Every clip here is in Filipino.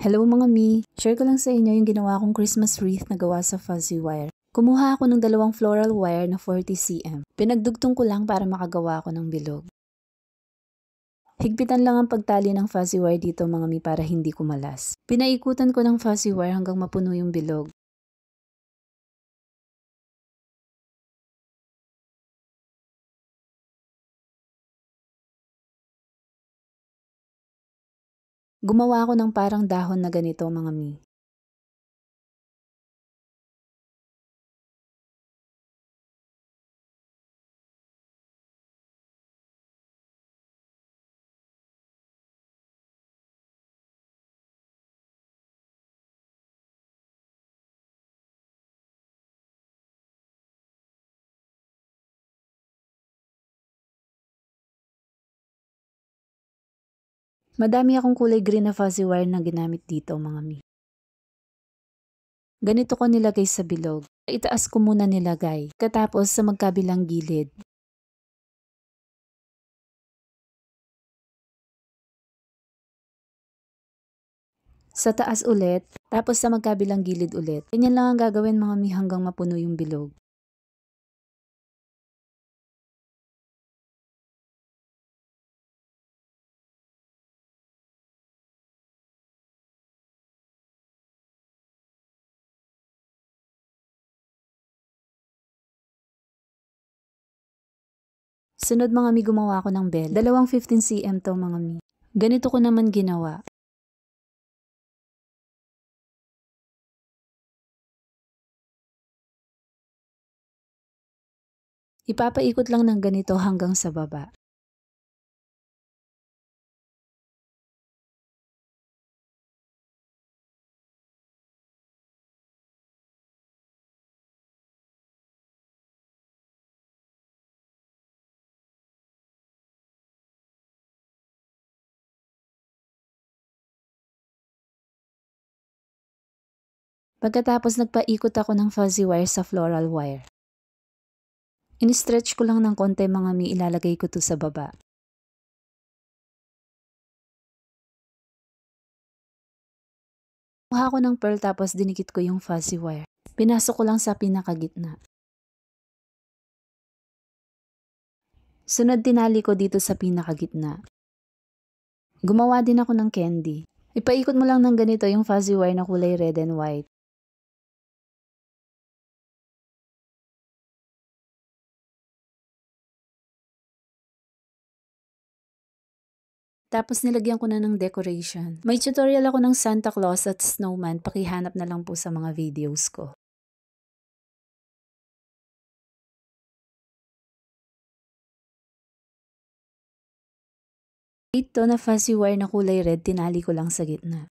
Hello mga mi! Share ko lang sa inyo yung ginawa kong Christmas wreath na gawa sa fuzzy wire. Kumuha ako ng dalawang floral wire na 40 cm. Pinagdugtong ko lang para makagawa ako ng bilog. Higpitan lang ang pagtali ng fuzzy wire dito mga mi para hindi kumalas. Pinaikutan ko ng fuzzy wire hanggang mapuno yung bilog. Gumawa ako ng parang dahon na ganito mga mi. Madami akong kulay green na fuzzy wire na ginamit dito mga mi. Ganito ko nilagay sa bilog. Itaas ko muna nilagay, katapos sa magkabilang gilid. Sa taas ulit, tapos sa magkabilang gilid ulit. Ganyan lang ang gagawin mga mi hanggang mapuno yung bilog. Sunod mga mi, gumawa ako ng bell. Dalawang 15 cm to mga mi. Ganito ko naman ginawa. Ipapaikot lang ng ganito hanggang sa baba. Pagkatapos nagpaikot ako ng fuzzy wire sa floral wire. In-stretch ko lang ng konti mga mi, ilalagay ko to sa baba. Kuha ko ng pearl tapos dinikit ko yung fuzzy wire. Pinasok ko lang sa pinakagitna. Sunod tinali ko dito sa pinakagitna. Gumawa din ako ng candy. Ipaikot mo lang ng ganito yung fuzzy wire na kulay red and white. Tapos nilagyan ko na ng decoration. May tutorial ako ng Santa Claus at Snowman, pakihanap na lang po sa mga videos ko. Ito na fuzzy wire na kulay red, tinali ko lang sa gitna.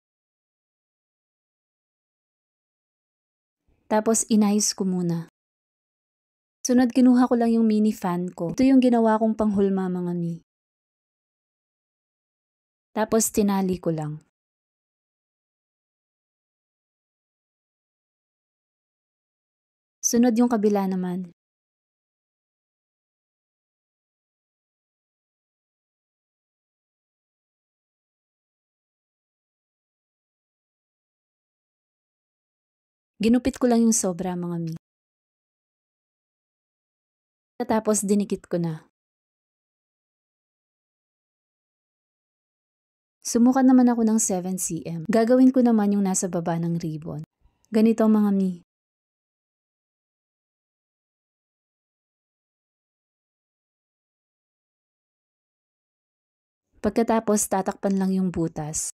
Tapos inayos ko muna. Sunod kinuha ko lang yung mini fan ko. Ito yung ginawa kong panghulma mga mi. Tapos tinali ko lang. Sunod yung kabila naman. Ginupit ko lang yung sobra mga mi. Tapos dinikit ko na. Sumukat naman ako ng 7 cm. Gagawin ko naman yung nasa baba ng ribbon. Ganito mga mi. Pagkatapos tatakpan lang yung butas.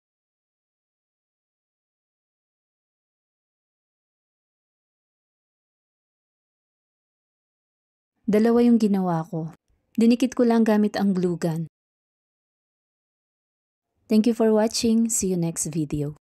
Dalawa yung ginawa ko. Dinikit ko lang gamit ang glue gun. Thank you for watching. See you next video.